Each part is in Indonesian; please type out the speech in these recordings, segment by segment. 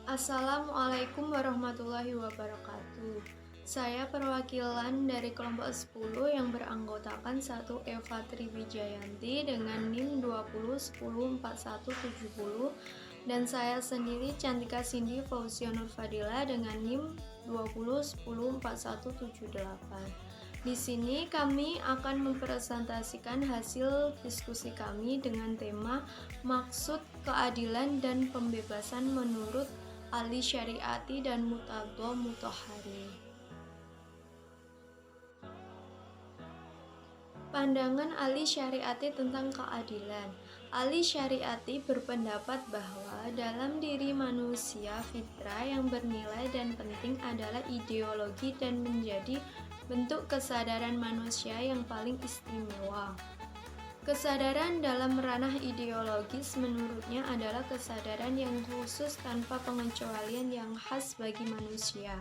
Assalamualaikum warahmatullahi wabarakatuh. Saya perwakilan dari kelompok 10 yang beranggotakan 1 Eva Triwijayanti dengan NIM 20104170 dan saya sendiri Cantika Cindy Fauzia Nur Fadila dengan NIM 20104178. Di sini kami akan mempresentasikan hasil diskusi kami dengan tema maksud keadilan dan pembebasan menurut Ali Syariati dan Murtadha Mutahhari. Pandangan Ali Syariati tentang keadilan. Ali Syariati berpendapat bahwa dalam diri manusia fitrah yang bernilai dan penting adalah ideologi dan menjadi bentuk kesadaran manusia yang paling istimewa. Kesadaran dalam ranah ideologis menurutnya adalah kesadaran yang khusus tanpa pengecualian yang khas bagi manusia.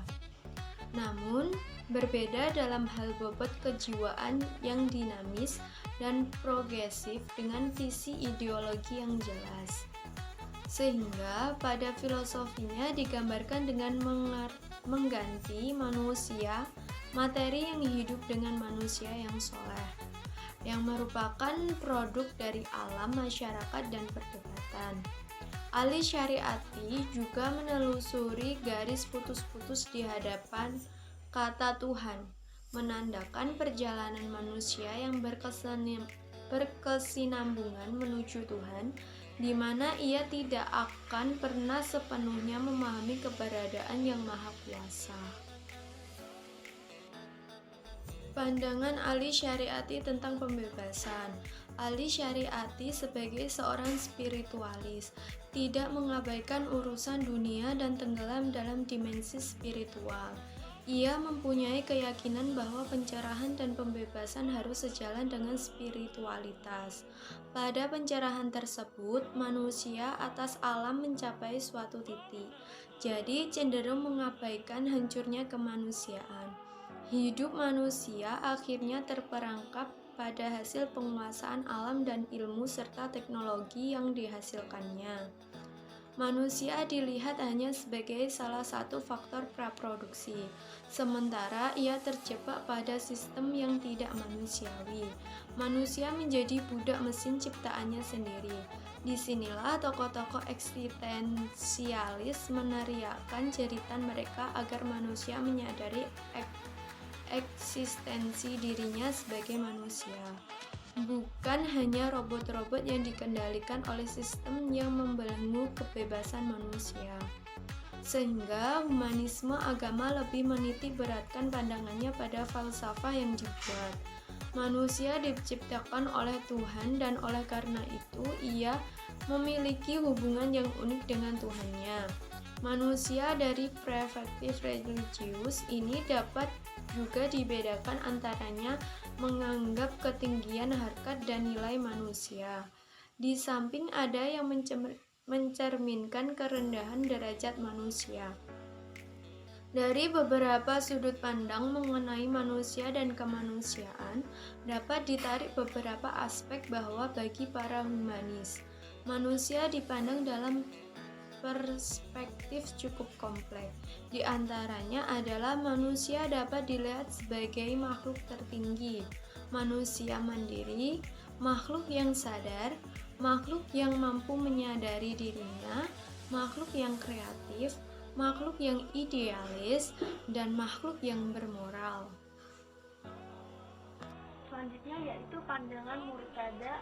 Namun, berbeda dalam hal bobot kejiwaan yang dinamis dan progresif dengan visi ideologi yang jelas. Sehingga pada filosofinya digambarkan dengan mengganti manusia materi yang hidup dengan manusia yang soleh, yang merupakan produk dari alam, masyarakat, dan perdebatan. Ali Syariati juga menelusuri garis putus-putus di hadapan kata Tuhan, menandakan perjalanan manusia yang berkesinambungan menuju Tuhan, di mana ia tidak akan pernah sepenuhnya memahami keberadaan Yang Maha Kuasa. Pandangan Ali Syariati tentang pembebasan. Ali Syariati sebagai seorang spiritualis tidak mengabaikan urusan dunia dan tenggelam dalam dimensi spiritual. Ia mempunyai keyakinan bahwa pencerahan dan pembebasan harus sejalan dengan spiritualitas. Pada pencerahan tersebut, manusia atas alam mencapai suatu titik, jadi cenderung mengabaikan hancurnya kemanusiaan. Hidup manusia akhirnya terperangkap pada hasil penguasaan alam dan ilmu serta teknologi yang dihasilkannya. Manusia dilihat hanya sebagai salah satu faktor praproduksi, sementara ia terjebak pada sistem yang tidak manusiawi. Manusia menjadi budak mesin ciptaannya sendiri. Disinilah tokoh-tokoh eksistensialis meneriakkan jeritan mereka agar manusia menyadari eksistensi dirinya sebagai manusia, bukan hanya robot-robot yang dikendalikan oleh sistem yang membelenggu kebebasan manusia. Sehingga humanisme agama lebih menitik beratkan pandangannya pada falsafah yang dibuat. Manusia diciptakan oleh Tuhan dan oleh karena itu ia memiliki hubungan yang unik dengan Tuhannya. Manusia dari perspektif religius ini dapat juga dibedakan antaranya menganggap ketinggian harkat dan nilai manusia, di samping ada yang mencerminkan kerendahan derajat manusia. Dari beberapa sudut pandang mengenai manusia dan kemanusiaan, dapat ditarik beberapa aspek bahwa bagi para humanis, manusia dipandang dalam perspektif cukup kompleks. Di antaranya adalah manusia dapat dilihat sebagai makhluk tertinggi, manusia mandiri, makhluk yang sadar, makhluk yang mampu menyadari dirinya, makhluk yang kreatif, makhluk yang idealis, dan makhluk yang bermoral. Selanjutnya yaitu pandangan Murtadha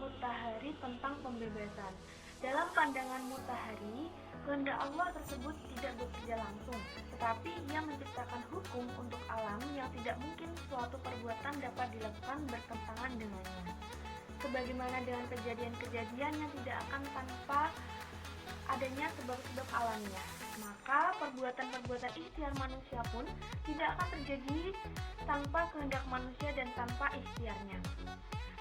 Mutahhari tentang pembebasan. Dalam pandangan Mutahhari, kehendak Allah tersebut tidak bekerja langsung, tetapi ia menciptakan hukum untuk alam yang tidak mungkin suatu perbuatan dapat dilakukan bertentangan dengannya. Sebagaimana dengan kejadian-kejadian yang tidak akan tanpa adanya sebab-sebab alamnya, maka perbuatan-perbuatan ikhtiar manusia pun tidak akan terjadi tanpa kehendak manusia dan tanpa ikhtiarnya.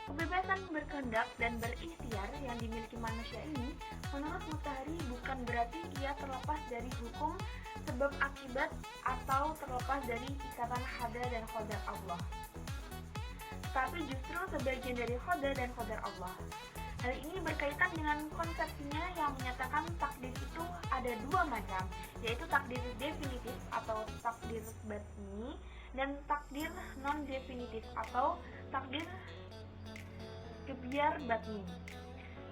Kebebasan berkehendak dan berikhtiar yang dimiliki manusia ini, menurut Mutahhari, bukan berarti ia terlepas dari hukum sebab akibat atau terlepas dari ikatan qada dan qadar Allah, tapi justru sebagian dari qada dan qadar Allah. Hal ini berkaitan dengan konsepsinya yang menyatakan takdir itu ada dua macam, yaitu takdir definitif atau takdir batni dan takdir non-definitif atau takdir kebiar batni.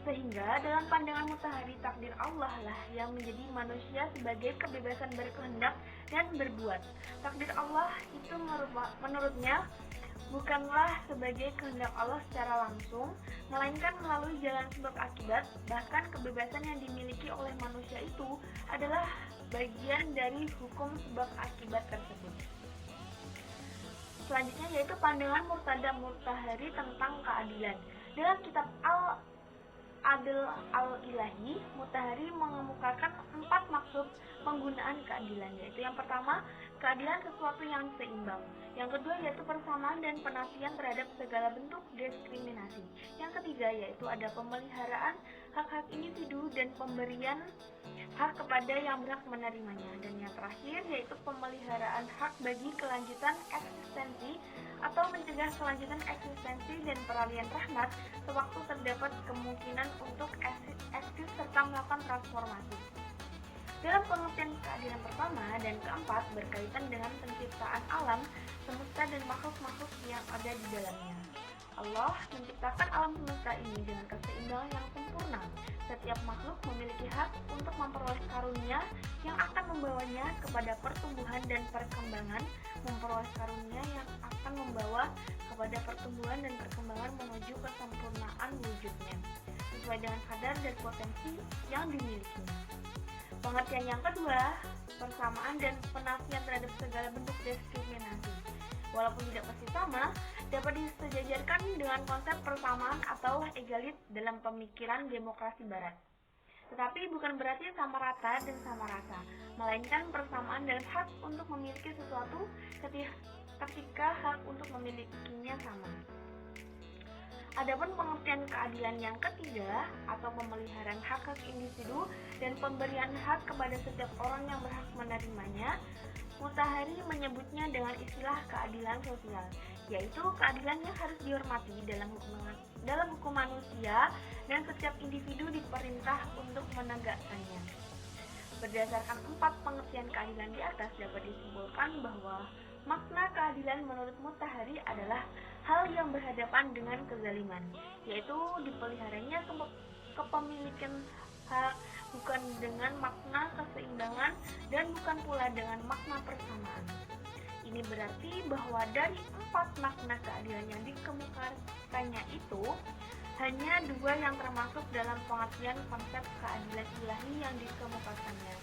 Sehingga dalam pandangan Mutahari, takdir Allah lah yang menjadi manusia sebagai kebebasan berkehendak dan berbuat. Takdir Allah itu menurutnya bukanlah sebagai kehendak Allah secara langsung, melainkan melalui jalan sebab akibat. Bahkan kebebasan yang dimiliki oleh manusia itu adalah bagian dari hukum sebab akibat tersebut. Selanjutnya yaitu pandangan Murtada Mutahari tentang keadilan. Dalam kitab Al-Adl Al-Ilahi, Mutahari mengemukakan 4 maksud penggunaan keadilan, yaitu yang pertama, keadilan sesuatu yang seimbang. Yang kedua yaitu persamaan dan penafian terhadap segala bentuk diskriminasi. Yang ketiga yaitu ada pemeliharaan hak-hak individu dan pemberian hak kepada yang berhak menerimanya. Dan yang terakhir yaitu pemeliharaan hak bagi kelanjutan eksistensi atau mencegah kelanjutan eksistensi dan peralihan rahmat sewaktu terdapat kemungkinan untuk eksis serta melakukan transformasi. Dalam pengertian keadilan pertama dan keempat berkaitan dengan penciptaan alam, semesta dan makhluk-makhluk yang ada di dalamnya. Allah menciptakan alam semesta ini dengan keseimbangan yang sempurna. Setiap makhluk memiliki hak untuk memperoleh karunia yang akan membawanya kepada pertumbuhan dan perkembangan, memperoleh karunia yang akan membawa kepada pertumbuhan dan perkembangan menuju kesempurnaan wujudnya, sesuai dengan kadar dan potensi yang dimilikinya. Pengertian yang kedua, persamaan dan penafian terhadap segala bentuk diskriminasi. Walaupun tidak pasti sama, dapat disejajarkan dengan konsep persamaan atau egalit dalam pemikiran demokrasi barat. Tetapi bukan berarti sama rata dan sama rasa, melainkan persamaan dalam hak untuk memiliki sesuatu ketika hak untuk memilikinya sama. Adapun pengertian keadilan yang ketiga atau pemeliharaan hak-hak individu dan pemberian hak kepada setiap orang yang berhak menerimanya, Mutahari menyebutnya dengan istilah keadilan sosial, yaitu keadilan yang harus dihormati dalam hukum manusia dan setiap individu diperintah untuk menegakkannya. Berdasarkan 4 pengertian keadilan di atas dapat disimpulkan bahwa makna keadilan menurut Mutahari adalah hal yang berhadapan dengan kezaliman, yaitu dipeliharanya kepemilikan hak bukan dengan makna keseimbangan dan bukan pula dengan makna persamaan. Ini berarti bahwa dari 4 makna keadilan yang dikemukakannya itu, hanya 2 yang termasuk dalam pengertian konsep keadilan ilahi yang dikemukakannya,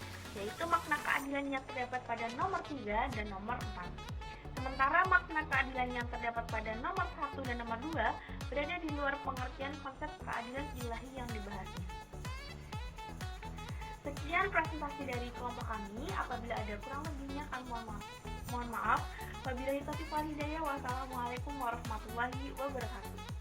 yaitu makna keadilan yang terdapat pada nomor 3 dan nomor 4. Sementara makna keadilan yang terdapat pada nomor 1 dan nomor 2 berada di luar pengertian konsep keadilan ilahi yang dibahasnya. Sekian presentasi dari kelompok kami. Apabila ada kurang lebihnya kami mohon maaf. Wabillahi taufiq wal hidayah. Wassalamualaikum warahmatullahi wabarakatuh.